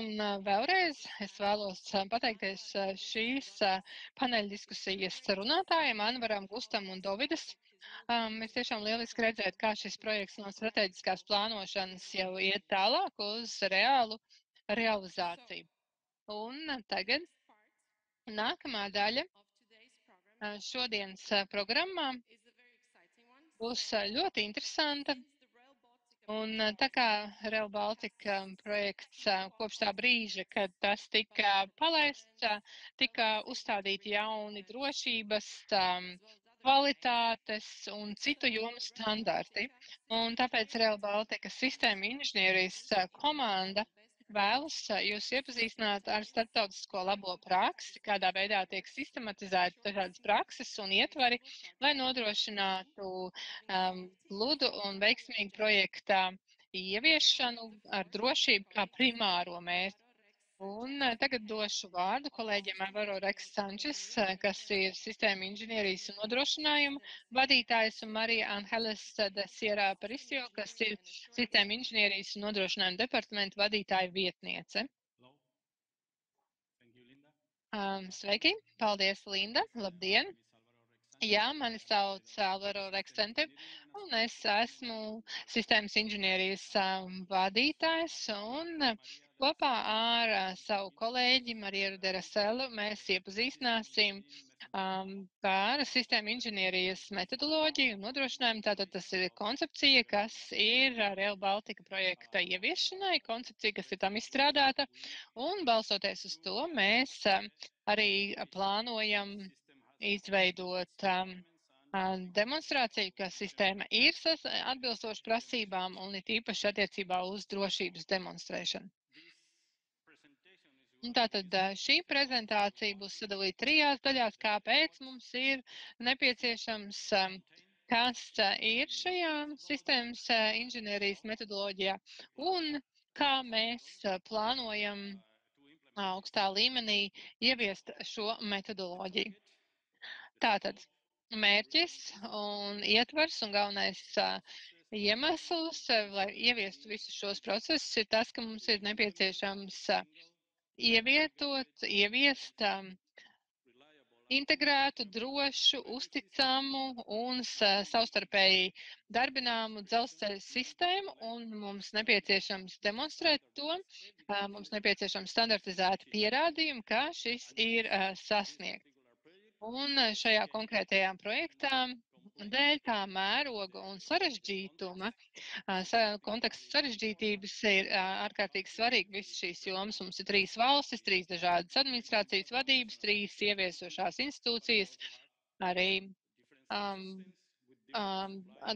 Un vēlreiz es vēlos pateikties šīs paneļa diskusijas runātājiem Anvaram, Gustam un Dovidas. Mēs tiešām lieliski redzēt, kā šis projekts no strateģiskās plānošanas jau iet tālāk uz reālu realizāciju. Un tagad nākamā daļa šodienas programmā būs ļoti interesanta. Un tā kā Rail Baltica projekts kopš tā brīža, kad tas tika palaists, tika uzstādīti jauni drošības, kvalitātes un citu jomu standarti. Un tāpēc Rail Baltica sistēma inženierijas komanda vēlas jūs iepazīstināt ar starptautisko labo praksi, kādā veidā tiek sistematizēti dažādas prakses un ietvari, lai nodrošinātu gludu un veiksmīgu projekta ieviešanu ar drošību kā primāro mērķi. Un tagad došu vārdu kolēģiem Alvaro Reks Sančes, kas ir sistēma inženierijas un nodrošinājuma vadītājs, un Marija Angeles de Sierra Aparicio, kas ir sistēma inženierijas un nodrošinājuma departamenta vadītāja vietniece. Sveiki, paldies, Linda, labdien! Jā, mani sauc Alvaro Reksente, un es esmu sistēmas inženierijas vadītājs, un kopā ar savu kolēģi Marieru Deraselu mēs iepazīstināsim par sistēmu inženierijas metodoloģiju un nodrošinājumu. Tātad tas ir koncepcija, kas ir Rail Baltica projekta ieviešanai, koncepcija, kas ir tam izstrādāta, un balsoties uz to mēs arī plānojam izveidot demonstrāciju, ka sistēma ir atbilstoša prasībām un it īpaši attiecībā uz drošības demonstrēšanu. Un tātad šī prezentācija būs sadalīta 3 daļās, kāpēc mums ir nepieciešams, kas ir šajā sistēmas inženierijas metodoloģijā un kā mēs plānojam augstā līmenī ieviest šo metodoloģiju. Tātad mērķis un ietvars un galvenais iemesls, lai ieviestu visus šos procesus, ir tas, ka mums ir nepieciešams ieviest integrētu, drošu, uzticamu un savstarpēji darbināmu dzelzceļa sistēmu, un mums nepieciešams demonstrēt to, mums nepieciešams standartizēti pierādījumi, ka šis ir sasniegts. Un šajā konkrētajā projektā dēļ tā mēroga un sarežģītuma, konteksta sarežģītības ir ārkārtīgi svarīgi visas šīs jomas. Mums ir 3 valstis, 3 dažādas administrācijas vadības, 3 ieviesošās institūcijas, arī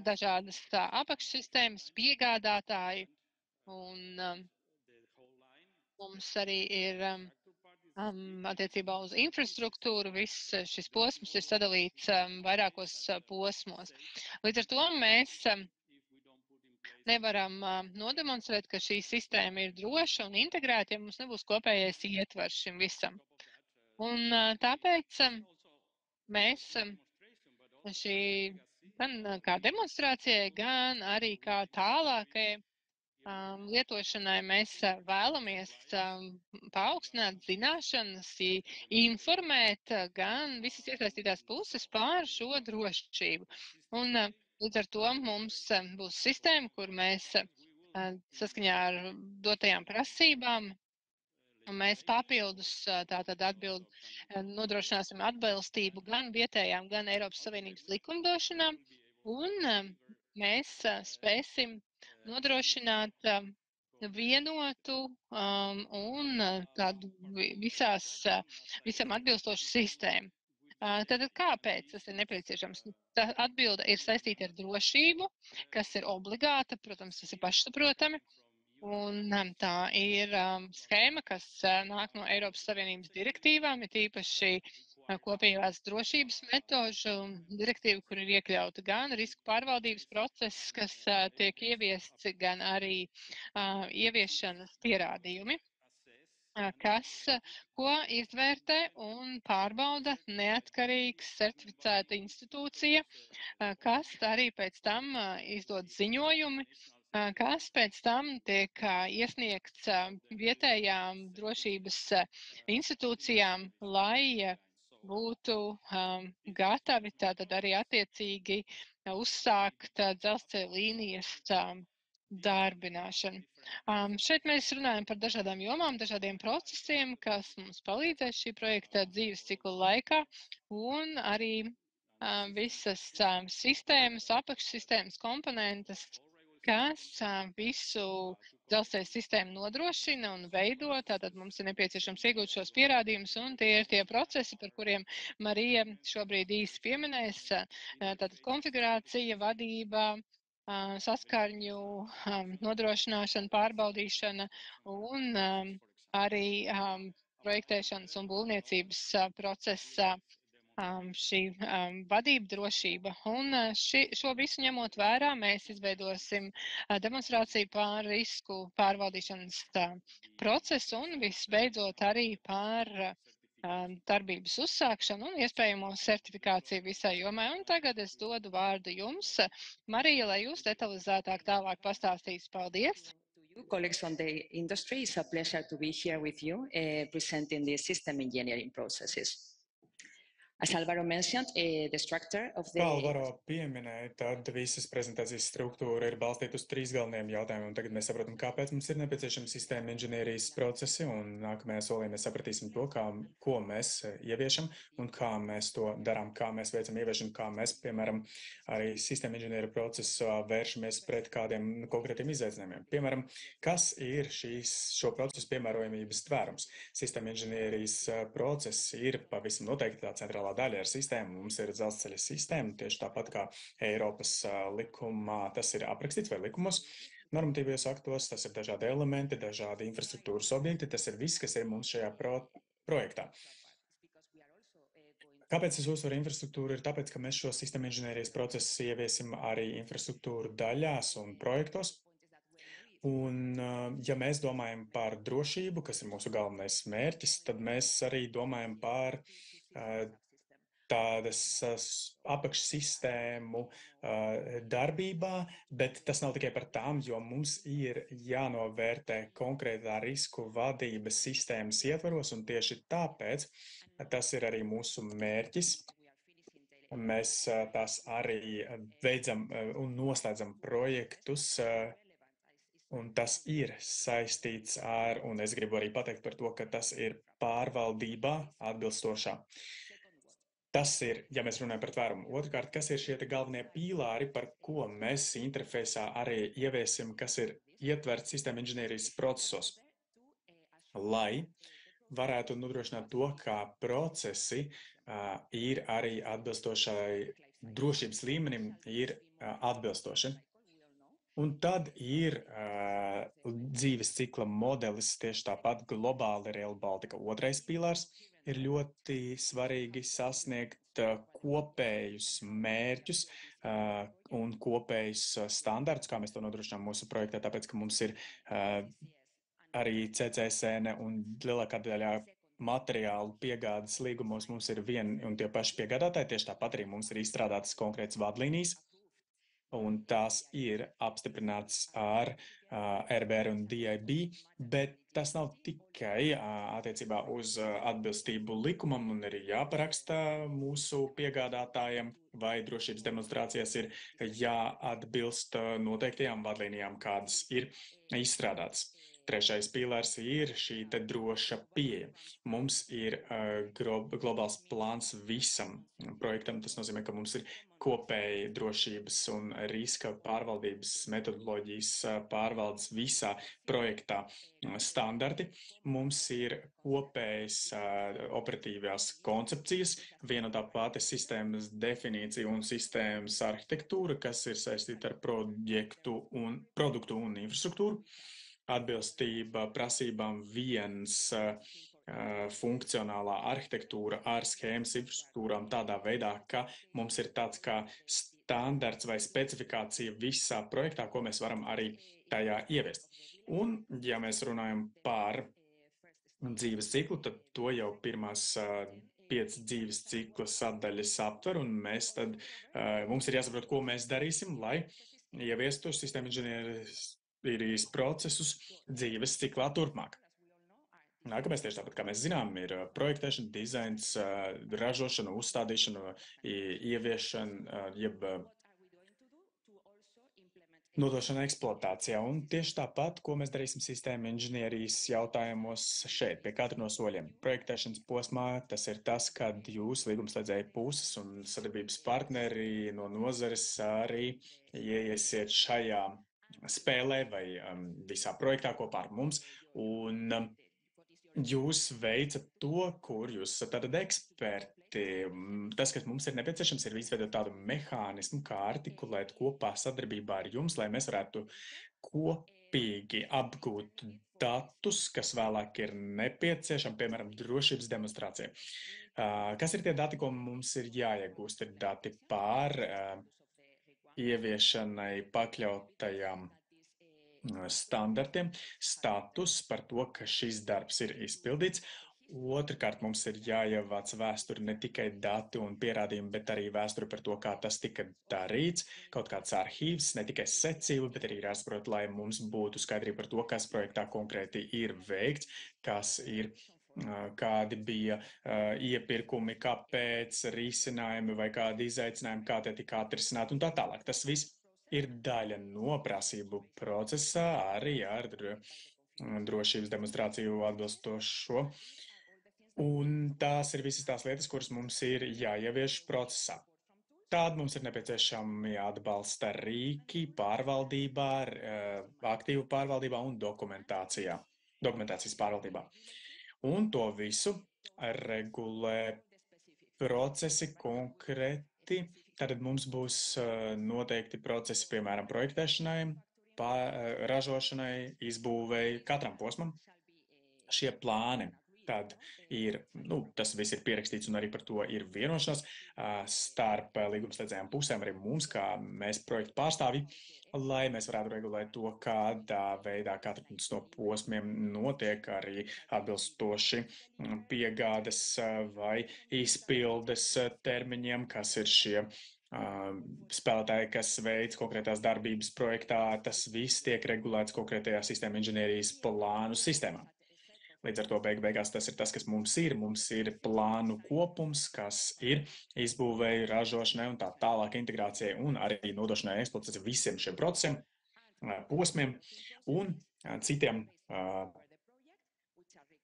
dažādas apakšsistēmas, piegādātāji, un mums arī ir attiecībā uz infrastruktūru, viss šis posms ir sadalīts vairākos posmos. Līdz ar to mēs nevaram nodemonstrēt, ka šī sistēma ir droša un integrēta, ja mums nebūs kopējais ietvars šim visam. Un tāpēc mēs šī gan kā demonstrācijai, gan arī kā tālākai lietošanai mēs vēlamies paaugstināt zināšanas, informēt gan visas iesaistītās puses pār šo drošību. Un līdz ar to mums būs sistēma, kur mēs saskaņā ar dotajām prasībām, un mēs papildus tātad nodrošināsim atbilstību gan vietējām, gan Eiropas Savienības likumdošanām, un mēs spēsim nodrošināt vienotu un tādu visam atbilstošu sistēmu. Tātad kāpēc tas ir nepieciešams? Tā atbilde ir saistīta ar drošību, kas ir obligāta, protams, tas ir pašsaprotami. Un tā ir schēma, kas nāk no Eiropas Savienības direktīvām, ir īpaši kopējās drošības metožu direktīva, kur ir iekļauta gan risku pārvaldības process, kas tiek ieviests, gan arī ieviešanas pierādījumi, ko izvērtē un pārbauda neatkarīgs certificēta institūcija, kas arī pēc tam izdod ziņojumi kas pēc tam tiek iesniegts vietējām drošības institūcijām, lai būtu gatavi tātad arī attiecīgi uzsākt dzelzceļa līnijas darbināšanu. Šeit mēs runājam par dažādām jomām, dažādiem procesiem, kas mums palīdzēs šī projekta dzīves cikla laikā, un arī visas sistēmas, apakšsistēmas komponentes, kas visu dzelzceļa sistēmu nodrošina un veido. Tātad mums ir nepieciešams iegūt šos pierādījumus, un tie ir tie procesi, par kuriem Marija šobrīd īsi pieminēs. Tātad konfigurācija, vadība, saskarņu nodrošināšana, pārbaudīšana un arī projektēšanas un būvniecības procesa šī vadība, drošība. Un šo visu ņemot vērā, mēs izveidosim demonstrāciju pār risku pārvaldīšanas procesu un visbeidzot arī pār darbības uzsākšanu un iespējamo certifikāciju visai jomai. Un tagad es dodu vārdu jums, Marija, lai jūs detalizētāk tālāk pastāstīs. Paldies! Colleagues from the industry, it's a pleasure to be here with you presenting the system engineering processes. As Alvaro mentioned, the structure of the... Kā Alvaro pieminēja, tad visas prezentācijas struktūra ir balstīta uz 3 galvenajiem jautājumiem, un tagad mēs saprotam, kāpēc mums ir nepieciešama sistēma inženierijas procesi, un nākamajā solī mēs sapratīsim to, ko mēs ieviešam, un kā mēs to darām, kā mēs veicam ieviešanu, kā mēs, piemēram, arī sistēma inženieru procesu vēršamies pret kādiem konkrētiem izaicinājumiem. Piemēram, kas ir šo procesu piemērojamības tvērums? Sistēma inženierijas process ir pavisam noteikti tā centrālā daļa ar sistēmu. Mums ir dzelzceļa sistēma, tieši tāpat kā Eiropas likumā tas ir aprakstīts vai likumos. Normatīvajos aktos tas ir dažādi elementi, dažādi infrastruktūras objekti, tas ir viss, kas ir mums šajā projektā. Kāpēc es uzsveru infrastruktūru? Ir tāpēc, ka mēs šo sistēmu inženierijas procesu ieviesim arī infrastruktūru daļās un projektos. Un, ja mēs domājam par drošību, kas ir mūsu galvenais mērķis, tad mēs arī domājam par tādas apakšsistēmu darbībā, bet tas nav tikai par tām, jo mums ir jānovērtē konkrētā risku vadības sistēmas ietvaros, un tieši tāpēc tas ir arī mūsu mērķis. Mēs tās arī veidzam un noslēdzam projektus, un tas ir saistīts ar, un es gribu arī pateikt par to, ka tas ir pārvaldībā atbilstošā. Tas ir, ja mēs runājam par tvērumu. Otrkārt, kas ir šie galvenie pīlāri, par ko mēs interfejsā arī ieviesim, kas ir ietverts sistēma inženierijas procesos, lai varētu nodrošināt to, kā procesi ir arī atbilstošai drošības līmenim, ir atbilstoši. Un tad ir dzīves cikla modelis, tieši tāpat globāli Rail Baltica. Otrais pīlārs ir ļoti svarīgi sasniegt kopējus mērķus un kopējus standartus, kā mēs to nodrošinām mūsu projektā, tāpēc, ka mums ir arī CCSN un lielākā daļā materiālu piegādes līgumos mums ir vieni un tie paši piegādātāji, tieši tāpat arī mums ir izstrādātas konkrētas vadlīnijas, un tās ir apstiprināts ar RBR un DIB, bet tas nav tikai attiecībā uz atbilstību likumam un arī jāparaksta mūsu piegādātājiem vai drošības demonstrācijas ir jāatbilst noteiktajām vadlīnijām, kādas ir izstrādātas. Trešais pīlārs ir šī te droša pieeja. Mums ir globāls plāns visam projektam. Tas nozīmē, ka mums ir kopēji drošības un riska pārvaldības metodoloģijas pārvaldes visā projektā standarti. Mums ir kopējas operatīvās koncepcijas, viena tā pati sistēmas definīcija un sistēmas arhitektūra, kas ir saistīta ar produktu un infrastruktūru. Atbilstība prasībām viens funkcionālā arhitektūra ar schēmas infrastruktūrām tādā veidā, ka mums ir tāds kā standarts vai specifikācija visā projektā, ko mēs varam arī tajā ieviest. Un, ja mēs runājam par dzīves ciklu, tad to jau pirmās 5 dzīves cikla sadaļas aptver, un mums ir jāsaprot, ko mēs darīsim, lai ieviestu sistēmu inženierijas procesus dzīves ciklā turpmāk. Nākamais tieši tāpat, kā mēs zinām, ir projektēšana, dizains, ražošana, uzstādīšana, ieviešana, jeb nodošana eksploatācijā. Un tieši tāpat, ko mēs darīsim sistēma inženierijas jautājumos šeit, pie katra no soļiem. Projektēšanas posmā tas ir tas, kad jūs līgumslēdzēju puses un sadarbības partneri no nozares arī ieiesiet šajā spēlē vai visā projektā kopā ar mums. Un jūs veicat to, kur jūs esat tātad eksperti. Tas, kas mums ir nepieciešams, ir izveidot tādu mehānismu, kā artikulēt kopā sadarbībā ar jums, lai mēs varētu kopīgi apgūt datus, kas vēlāk ir nepieciešami, piemēram, drošības demonstrācija. Kas ir tie dati, ko mums ir jāiegūst? Ir dati par ieviešanai pakļautajām standartiem, status par to, ka šis darbs ir izpildīts. Otrkārt, mums ir jāievāc vēsturi, ne tikai dati un pierādījumi, bet arī vēsturi par to, kā tas tika darīts, kaut kāds arhīvs, ne tikai secība, bet arī jāsaprot, lai mums būtu skaidrība par to, kas projektā konkrēti ir veikts, kas ir, kādi bija iepirkumi, kāpēc risinājumi vai kādi izaicinājumi, kā tie tika atrisināti un tā tālāk. Tas viss ir daļa no prasību procesā arī ar drošības demonstrāciju atbilstošo. Un tās ir visas tās lietas, kuras mums ir jāievieš procesā. Tāda mums ir nepieciešami atbalsta rīki pārvaldībā, aktīvu pārvaldībā un dokumentācijas pārvaldībā. Un to visu regulē procesi konkrēti. Tātad mums būs noteikti procesi, piemēram, projektēšanai, ražošanai, izbūvēi, katram posmam. Šie plāni tad ir, tas viss ir pierakstīts un arī par to ir vienošanās starp līgumslēdzējām pusēm, arī mums, kā mēs projektu pārstāvji, lai mēs varētu regulēt to, kādā veidā katrs no posmiem notiek arī atbilstoši piegādes vai izpildes termiņiem, kas ir šie spēlētāji, kas veic konkrētās darbības projektā. Tas viss tiek regulēts konkrētajā sistēma inženierijas plānu sistēmā. Līdz ar to beigās tas ir tas, kas mums ir. Mums ir plānu kopums, kas ir izbūvēji, ražošanai un tā tālāk integrācijai un arī nodošanai eksploatācijai visiem šiem procesiem, posmiem un citiem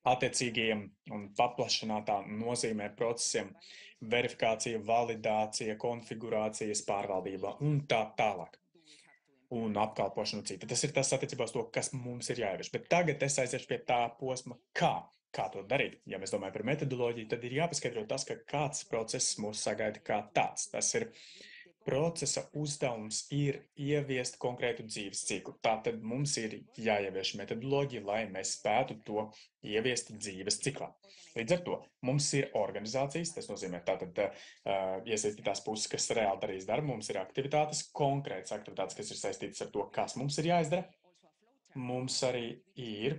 attiecīgajiem un paplašinātā nozīmē procesiem, verifikācija, validācija, konfigurācijas pārvaldība un tā tālāk. Un apkalpošanu cita. Tas ir tas attiecībā uz to, kas mums ir jāievieš. Bet tagad es aiziešu pie tā posma, kā to darīt. Ja mēs domājam par metodoloģiju, tad ir jāpaskaidro tas, ka kāds process mūs sagaida kā tāds. Tas ir procesa uzdevums ir ieviest konkrētu dzīves ciklu. Tātad mums ir jāievieš metodoloģija, lai mēs spētu to ieviest dzīves ciklā. Līdz ar to mums ir organizācijas, tas nozīmē tātad iesaistītās puses, kas reāli darīs darbu, mums ir aktivitātes, konkrētas aktivitātes, kas ir saistītas ar to, kas mums ir jāizdara. Mums arī ir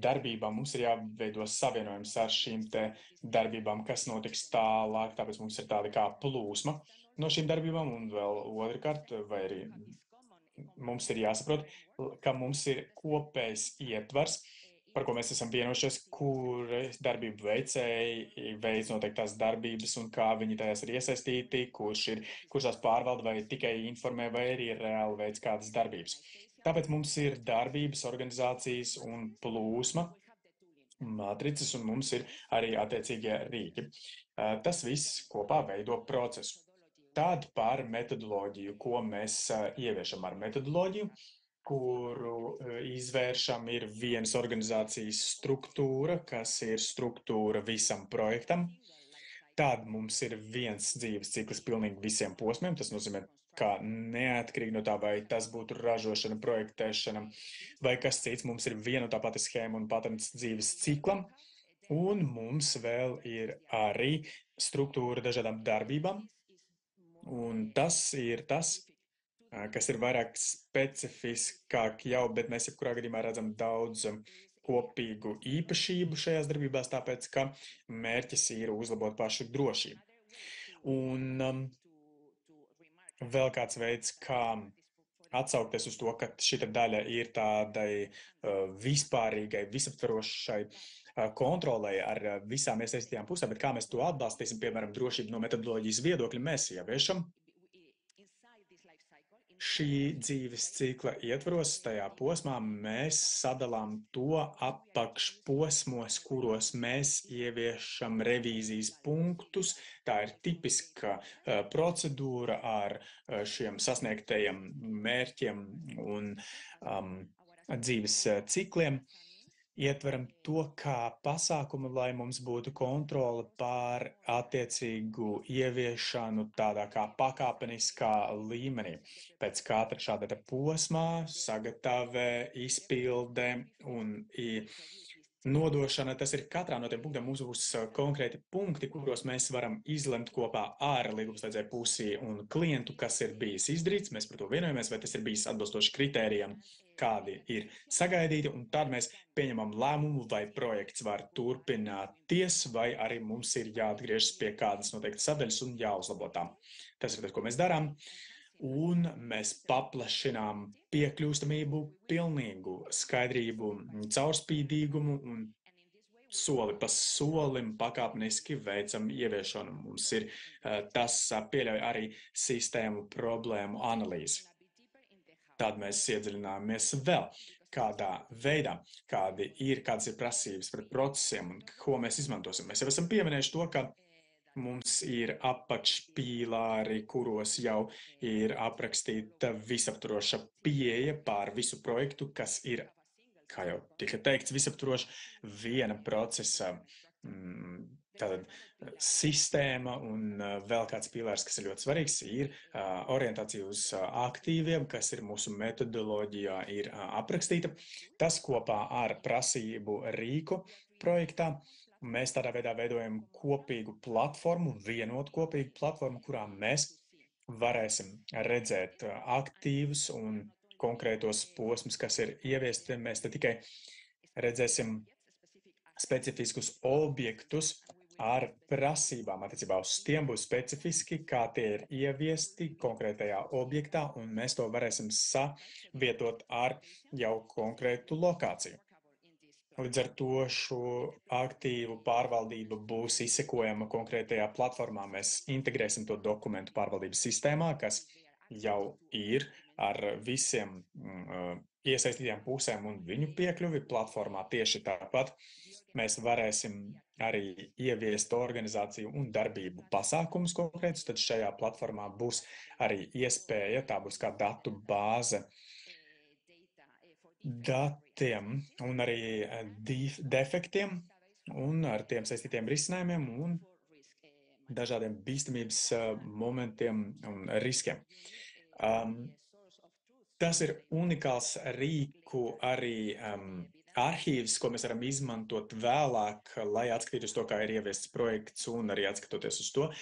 darbībām, mums ir jāveido savienojums ar šīm te darbībām, kas notiks tālāk, tāpēc mums ir tāda kā plūsma no šīm darbībām, un vēl otrkārt, vai arī mums ir jāsaprot, ka mums ir kopējs ietvars, par ko mēs esam vienojušies, kur darbību veicēji veids noteiktās darbības un kā viņi tajās ir iesaistīti, kurš tās pārvalda vai tikai informē, vai arī reāli veids kādas darbības. Tāpēc mums ir darbības, organizācijas un plūsma, matricas, un mums ir arī attiecīgie rīki. Tas viss kopā veido procesu. Tad par metodoloģiju, ko mēs ieviešam ar metodoloģiju, kuru izvēršam, ir vienas organizācijas struktūra, kas ir struktūra visam projektam. Tad mums ir viens dzīves cikls pilnīgi visiem posmiem. Tas nozīmē, ka neatkarīgi no tā, vai tas būtu ražošana, projektēšana vai kas cits, mums ir viena tā pati schēma un patents dzīves ciklam. Un mums vēl ir arī struktūra dažādām darbībām. Un tas ir tas, kas ir vairāk specifiskāk jau, bet mēs jebkurā gadījumā redzam daudz kopīgu īpašību šajās darbībās, tāpēc, ka mērķis ir uzlabot pašu drošību. Un vēl kāds veids, kā atsaukties uz to, ka šita daļa ir tādai vispārīgai, visaptverošai kontrolei ar visām iesaistītām pusēm, bet kā mēs to atbalstīsim, piemēram, drošību no metodoloģijas viedokļa, mēs ieviešam šī dzīves cikla ietvaros, tajā posmā mēs sadalām to apakšposmos, kuros mēs ieviešam revīzijas punktus. Tā ir tipiska procedūra ar šiem sasniegtajiem mērķiem un dzīves cikliem. Ietveram to kā pasākumu, lai mums būtu kontrole pār attiecīgu ieviešanu tādā kā pakāpeniskā līmenī. Pēc katra šāda posmā sagatavē, izpilde un nodošana, tas ir katrā no tiem punktiem mums būs konkrēti punkti, kuros mēs varam izlemt kopā ar līgumslēdzēju pusi un klientu, kas ir bijis izdarīts, mēs par to vienojamies, vai tas ir bijis atbilstoši kritērijiem, kādi ir sagaidīti, un tad mēs pieņemam lēmumu, vai projekts var turpināties, vai arī mums ir jāatgriežas pie kādas noteiktas sadaļas un jāuzlabo tām. Tas ir tas, ko mēs darām. Un mēs paplašinām piekļūstamību, pilnīgu skaidrību, caurspīdīgumu un soli pa solim pakāpeniski veicam ieviešanu. Mums ir tas pieļauj arī sistēmu problēmu analīzi. Tad mēs iedziļināmies vēl kādā veidā, kādas ir prasības pret procesiem un ko mēs izmantosim. Mēs jau esam pieminējuši to, ka mums ir apakšpīlāri, kuros jau ir aprakstīta visaptvaroša pieeja pār visu projektu, kas ir, kā jau tika teikts, visaptvaroša viena procesa tātad sistēma, un vēl kāds pīlārs, kas ir ļoti svarīgs, ir orientācija uz aktīviem, kas ir mūsu metodoloģijā ir aprakstīta. Tas kopā ar prasību rīku projektā. Mēs tādā veidā veidojam kopīgu platformu, vienotu kopīgu platformu, kurā mēs varēsim redzēt aktīvus un konkrētos posmus, kas ir ieviesti. Mēs te tikai redzēsim specifiskus objektus ar prasībām. Attiecībā uz tiem būs specifiski, kā tie ir ieviesti konkrētajā objektā, un mēs to varēsim savietot ar jau konkrētu lokāciju. Līdz ar to šo aktīvu pārvaldība būs izsekojama konkrētajā platformā. Mēs integrēsim to dokumentu pārvaldības sistēmā, kas jau ir ar visiem iesaistītām pusēm un viņu piekļuvi platformā tieši tāpat. Mēs varēsim arī ieviest organizāciju un darbību pasākumus konkrētus, tad šajā platformā būs arī iespēja, tā būs kā datu bāze datiem un arī defektiem un ar tiem saistītiem risinājumiem un dažādiem bīstamības momentiem un riskiem. Tas ir unikāls rīku arī arhīvs, ko mēs varam izmantot vēlāk, lai atskatītos to, kā ir ieviests projekts un arī atskatoties uz to,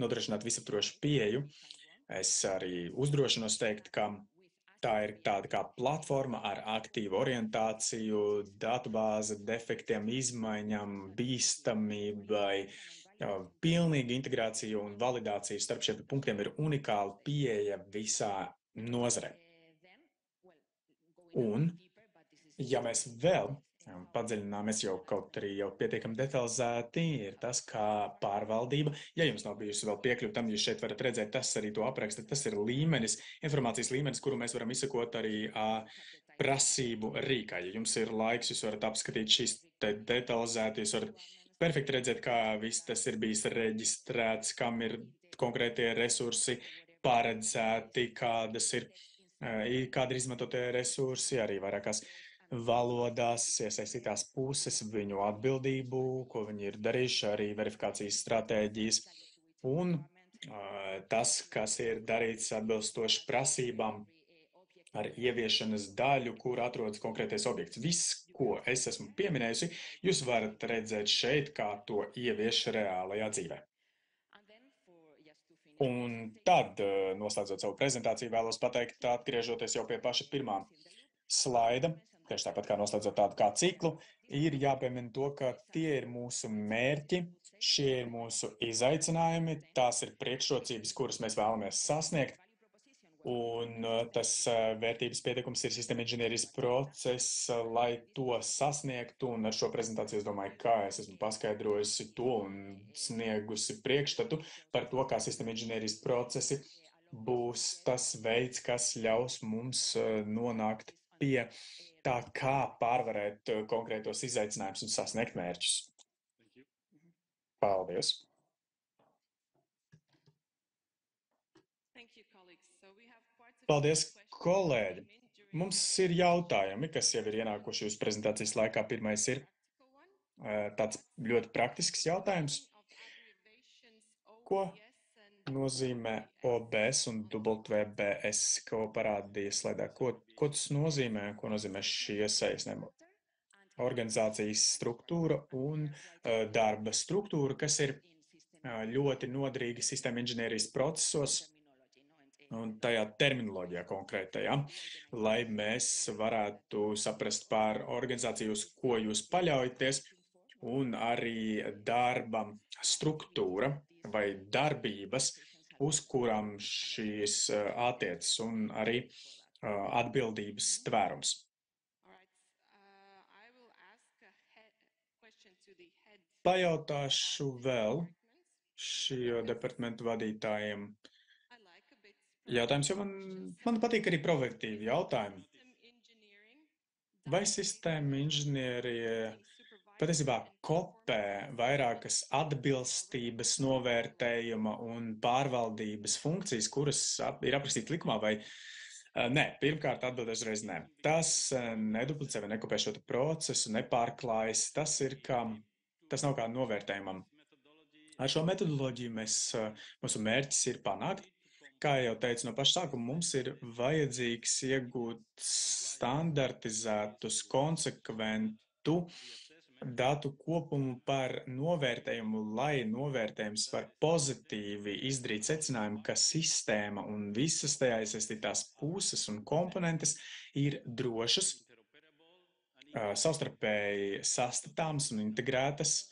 nodrošināt visaptvarošu pieeju. Es arī uzdrošinos teikt, ka tā ir tāda kā platforma ar aktīvu orientāciju, datubāze, defektiem, izmaiņām, bīstamībai, pilnīga integrācija un validācija starp šiem punktiem ir unikāla pieeja visā nozarē. Un, ja mēs vēl padziļināmies jau kaut arī jau pietiekami detalizēti, ir tas, kā pārvaldība. Ja jums nav bijusi vēl piekļuva tam, jūs šeit varat redzēt, tas arī to apraksta, tas ir līmenis, informācijas līmenis, kuru mēs varam izsekot arī prasību rīkā. Ja jums ir laiks, jūs varat apskatīt šīs detalizēti, jūs varat perfekti redzēt, kā viss tas ir bijis reģistrēts, kam ir konkrētie resursi paredzēti, kādi ir izmantotie resursi, arī vairākās valodās, iesaistītās puses, viņu atbildību, ko viņi ir darījuši, arī verifikācijas stratēģijas un tas, kas ir darīts atbilstoši prasībām ar ieviešanas daļu, kur atrodas konkrētais objekts. Viss, ko es esmu pieminējusi, jūs varat redzēt šeit, kā to ievieš reālajā dzīvē. Un tad, noslēdzot savu prezentāciju, vēlos pateikt, atgriežoties jau pie paša pirmā slaida, tieši tāpat kā noslēdzot tādu kā ciklu, ir jāpiemina to, ka tie ir mūsu mērķi, šie ir mūsu izaicinājumi, tās ir priekšrocības, kuras mēs vēlamies sasniegt. Un tas vērtības pieteikums ir sistēma inženierijas process, lai to sasniegtu. Un ar šo prezentāciju es domāju, kā es esmu paskaidrojusi to un sniegusi priekšstatu par to, kā sistēma inženierijas procesi būs tas veids, kas ļaus mums nonākt pie tā, kā pārvarēt konkrētos izaicinājumus un sasniegt mērķus. Paldies! Paldies, kolēģi! Mums ir jautājumi, kas jau ir ienākuši jūsu prezentācijas laikā. Pirmais ir tāds ļoti praktisks jautājums. Ko nozīmē OBS un WBS, ko parādīja slaidā? Ko tas nozīmē? Ko nozīmē šī iesaistījuma? Organizācijas struktūra un darba struktūra, kas ir ļoti noderīga sistēma inženierijas procesos un tajā terminoloģijā konkrētajā, lai mēs varētu saprast par organizāciju, uz ko jūs paļaujaties, un arī darba struktūra vai darbības, uz kurām šīs attiecas, un arī atbildības tvērums. Pajautāšu vēl šī departamentu vadītājiem. Jautājums, jo man patīk arī provokatīvi jautājumi. Vai sistēma inženierija patiesībā kopē vairākas atbilstības novērtējuma un pārvaldības funkcijas, kuras ir aprakstītas likumā, vai nē? Pirmkārt, atbildēs reiz nē. Tas neduplicē vai nekopē šo procesu, nepārklājas. Tas nav kā novērtējumam. Ar šo metodoloģiju mūsu mērķis ir panākt. Kā jau teicu no paša sākuma, mums ir vajadzīgs iegūt standartizētus, konsekventu datu kopumu par novērtējumu, lai novērtējums var pozitīvi izdarīt secinājumu, ka sistēma un visas tajā iesaistītās puses un komponentes ir drošas, savstarpēji sastatāmas un integrētas,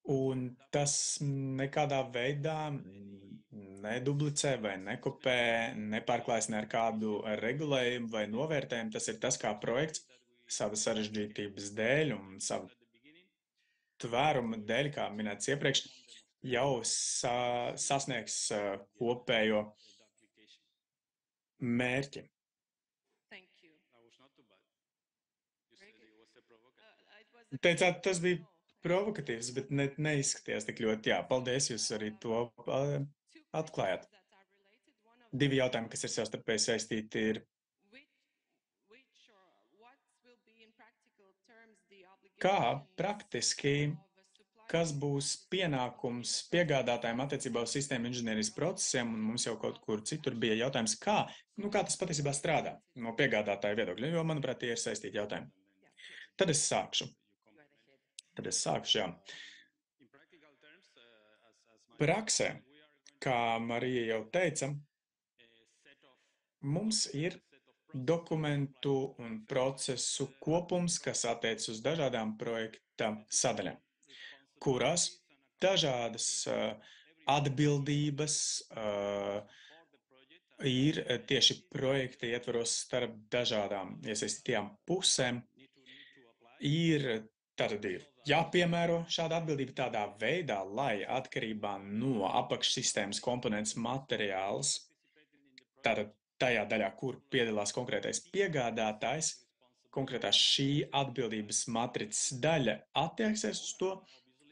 un tas nekādā veidā neduplicē vai nekopē, nepārklājas ne ar kādu regulējumu vai novērtējumu. Tas ir tas, kā projekts sava sarežģītības dēļ un sava tvēruma dēļ, kā minēts iepriekš, jau sasniegs kopējo mērķi. Teicāt, tas bija provokatīvs, bet neizskatījās tik ļoti. Jā, paldies, jūs arī to atklājāt. Divi jautājumi, kas ir savstarpēji saistīti, ir, kā praktiski, kas būs pienākums piegādātājiem attiecībā uz sistēmu inženierijas procesiem, un mums jau kaut kur citur bija jautājums, kā tas patiesībā strādā no piegādātāja viedokļa, jo, manuprāt, tie ir saistīti jautājumi. Tad es sākšu, jā. Praksē, kā Marija jau teica, mums ir dokumentu un procesu kopums, kas attiec uz dažādām projekta sadaļām, kurās dažādas atbildības ir tieši projekta ietvaros starp dažādām iesaistītajām pusēm. Tātad ir jāpiemēro šāda atbildība tādā veidā, lai atkarībā no apakšsistēmas komponentes materiāls, tātad tajā daļā, kur piedalās konkrētais piegādātājs, konkrētā šī atbildības matricas daļa attieksies uz to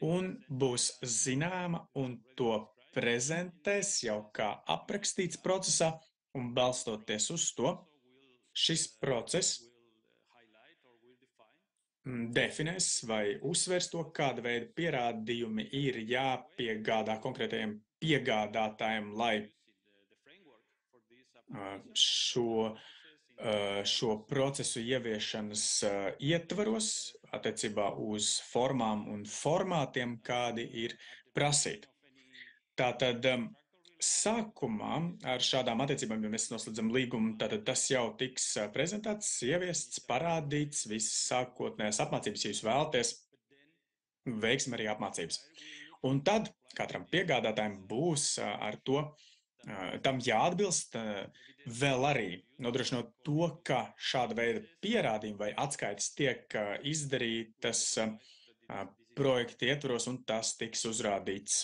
un būs zināma un to prezentēs jau kā aprakstīts procesā, un balstoties uz to, šis process definēs vai uzsvers to, kāda veida pierādījumi ir jāpiegādā konkrētajiem piegādātājiem, lai šo procesu ieviešanas ietvaros attiecībā uz formām un formātiem, kādi ir prasīti. Tātad sākumā ar šādām attiecībām, ja mēs noslēdzam līgumu, tātad tas jau tiks prezentēts, ieviests, parādīts, visas sākotnējās apmācības, ja jūs vēlaties, veiksim arī apmācības. Un tad katram piegādātājiem būs ar to tam jāatbilst vēl arī nodrošinot to, ka šāda veida pierādījumi vai atskaites tiek izdarītas projekta ietvaros, un tas tiks uzrādīts,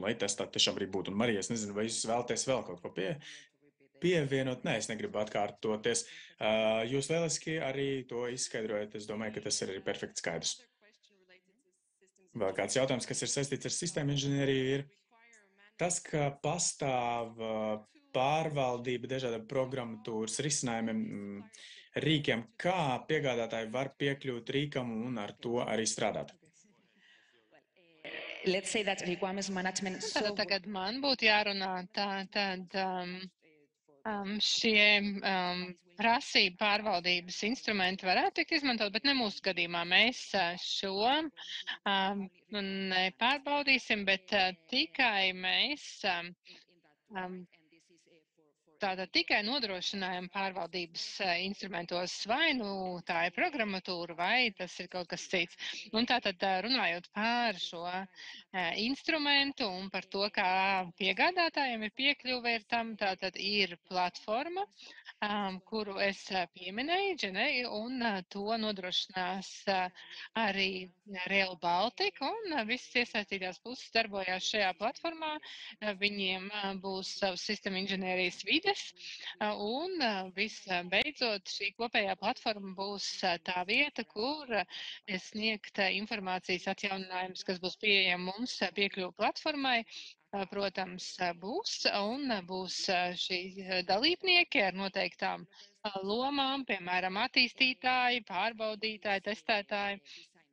lai tas tā tiešām arī būtu. Un, Marija, es nezinu, vai jūs vēlaties vēl kaut ko pievienot? Nē, es negribu atkārtoties. Jūs lieliski arī to izskaidrojat. Es domāju, ka tas ir arī perfekti skaidrs. Vēl kāds jautājums, kas ir saistīts ar sistēmu inženieriju, ir tas, ka pastāv pārvaldība dažādiem programmatūras risinājumiem, rīkiem, kā piegādātāji var piekļūt rīkam un ar to arī strādāt. Let's say that requirements management. Tad tagad man būtu jārunā šie prasību pārvaldības instrumenti varētu tikt izmantot, bet ne mūsu gadījumā. Mēs šo nepārbaudīsim, bet tikai mēs tātad tikai nodrošinājuma pārvaldības instrumentos, vai nu tā ir programmatūra, vai tas ir kaut kas cits. Un tātad runājot par šo instrumentu un par to, kā piegādātājiem ir piekļuve ir tam, tātad ir platforma, kuru es pieminēju, Genei, un to nodrošinās arī Rail Baltica, un visas iesaistītās puses darbojās šajā platformā. Viņiem būs savs sistēma inženierijas vides, un visbeidzot šī kopējā platforma būs tā vieta, kur sniegt informācijas atjauninājums, kas būs pieejama mums piekļuvu platformai. Protams, būs, un būs šī dalībnieki ar noteiktām lomām, piemēram, attīstītāji, pārbaudītāji, testētāji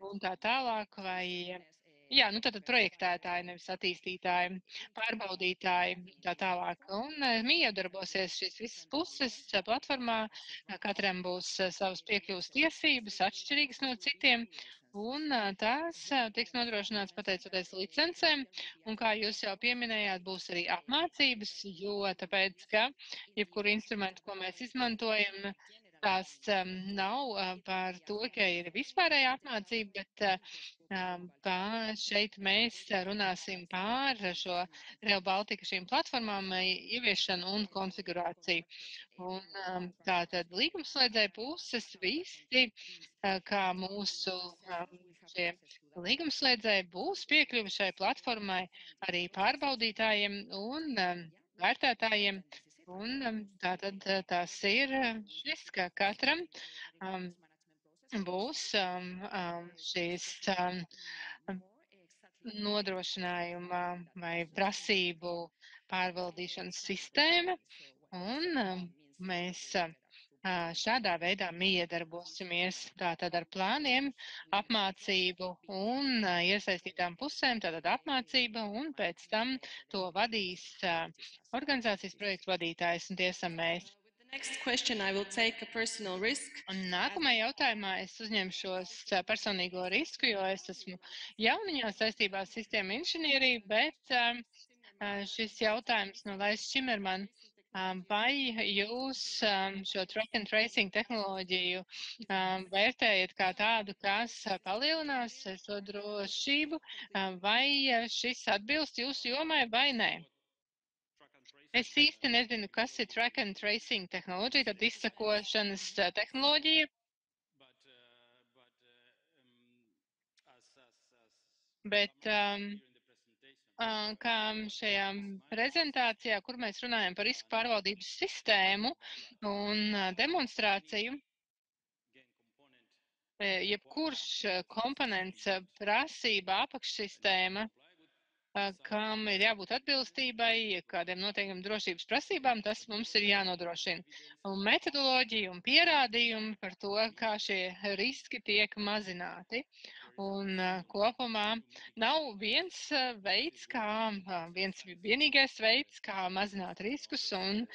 un tā tālāk, vai, jā, nu tātad projektētāji, nevis attīstītāji, pārbaudītāji, tā tālāk. Un miedarbosies šīs visas puses platformā, katram būs savas piekļuvas tiesības, atšķirīgas no citiem. Un tās tiks nodrošināts pateicoties licencēm, un kā jūs jau pieminējāt, būs arī apmācības, jo tāpēc, ka jebkuru instrumentu, ko mēs izmantojam, tās nav par to, ka ir vispārēja apmācība, bet šeit mēs runāsim pār šo Rail Baltica šīm platformām, ieviešanu un konfigurāciju. Un tātad līgumslēdzēja puses visi, kā mūsu šie līgumslēdzēji būs piekļuvi šai platformai arī pārbaudītājiem un vērtētājiem. Un tātad tas ir šis, ka katram būs šīs nodrošinājuma vai prasību pārvaldīšanas sistēma, un mēs šādā veidā miedarbosimies tātad ar plāniem, apmācību un iesaistītām pusēm, tātad apmācība, un pēc tam to vadīs organizācijas projektu vadītājs, un tie esam mēs. Next question, I will take a personal risk. Un nākamajā jautājumā es uzņemšos personīgo risku, jo es esmu jauniņā saistībā ar sistēmu inženieriju, bet šis jautājums no Laisa Čimerman, vai jūs šo track and tracing tehnoloģiju vērtējat kā tādu, kas palielinās šo drošību, vai šis atbilst jūsu jomai vai nē? Es īsti nezinu, kas ir track and tracing tehnoloģija, tad izsakošanas tehnoloģija. Bet kā šajā prezentācijā, kur mēs runājam par risku pārvaldības sistēmu un demonstrāciju, jebkurš komponents prasība apakšsistēma, kam ir jābūt atbilstībai, kādiem noteikumiem drošības prasībām, tas mums ir jānodrošina. Un metodoloģija un pierādījumi par to, kā šie riski tiek mazināti. Un kopumā nav viens veids, viens vienīgais veids, kā mazināt riskus, un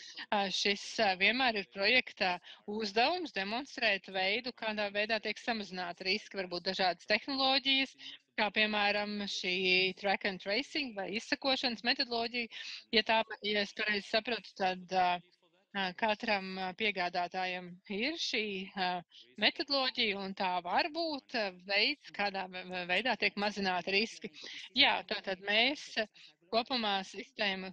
šis vienmēr ir projekta uzdevums demonstrēt veidu, kādā veidā tiek samazināti riski, varbūt dažādas tehnoloģijas, kā piemēram šī track and tracing vai izsakošanas metodoloģija. Ja es pareizi sapratu, tad katram piegādātājam ir šī metodoloģija, un tā var būt veids, kādā veidā tiek mazināti riski. Jā, tātad mēs kopumā sistēmu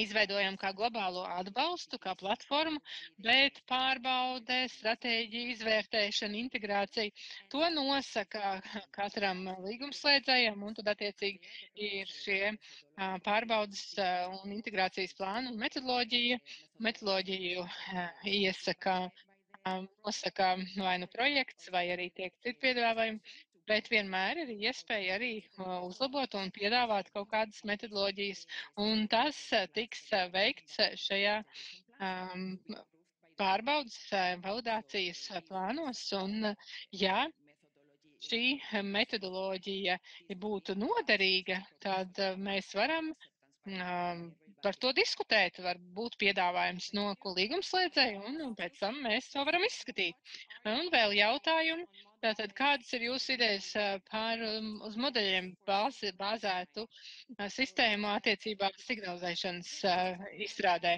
izveidojam kā globālo atbalstu, kā platformu, bet pārbaude, stratēģija, izvērtēšana, integrācija, to nosaka katram līgumslēdzējam, un tad attiecīgi ir šie pārbaudas un integrācijas plāni un metodoloģija. Metodoloģiju iesaka, nosaka vai nu projekts, vai arī tiek citi piedāvājumi, bet vienmēr ir iespēja arī uzlabot un piedāvāt kaut kādas metodoloģijas, un tas tiks veikts šajā pārbaudas validācijas plānos, un ja šī metodoloģija būtu noderīga, tad mēs varam par to diskutēt, var būt piedāvājums no līgumslēdzēja, un pēc tam mēs to varam izskatīt. Un vēl jautājumi. Tātad, kādas ir jūsu idejas par uz modeļiem bāzētu sistēmu attiecībā uz signalizēšanas izstrādē?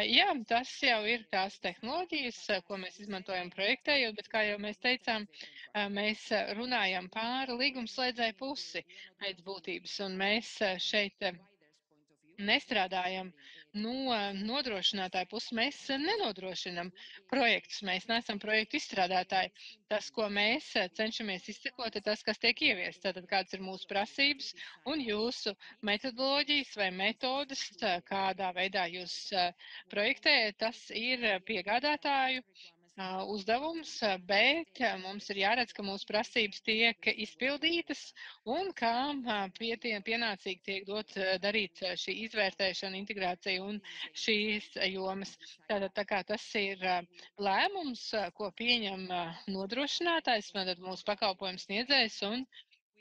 Jā, tas jau ir tās tehnoloģijas, ko mēs izmantojam projektējot, bet, kā jau mēs teicām, mēs runājam pār līgumslēdzēju pusi pēc būtības, un mēs šeit nestrādājam no nodrošinātāja puses. Mēs nenodrošinam projektus, mēs neesam projektu izstrādātāji. Tas, ko mēs cenšamies izsekot, ir tas, kas tiek ieviests. Tātad, kādas ir mūsu prasības un jūsu metodoloģijas vai metodas, kādā veidā jūs projektējat, tas ir piegādātāju uzdevums, bet mums ir jāredz, ka mūsu prasības tiek izpildītas un kā pienācīgi tiek darīt šī izvērtēšana, integrācija un šīs jomas. Tātad, tā kā tas ir lēmums, ko pieņem nodrošinātājs, tātad mūsu pakalpojums sniedzējs, un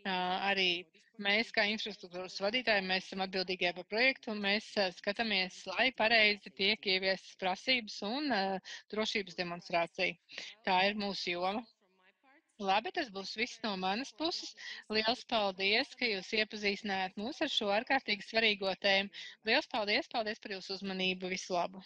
arī mēs, kā infrastruktūras vadītāji, mēs esam atbildīgie par projektu, un mēs skatāmies, lai pareizi tiek ieviestas prasības un drošības demonstrācija. Tā ir mūsu joma. Labi, tas būs viss no manas puses. Liels paldies, ka jūs iepazīstinājāt mūs ar šo ārkārtīgi svarīgo tēmu. Liels paldies, paldies par jūsu uzmanību. Visu labu!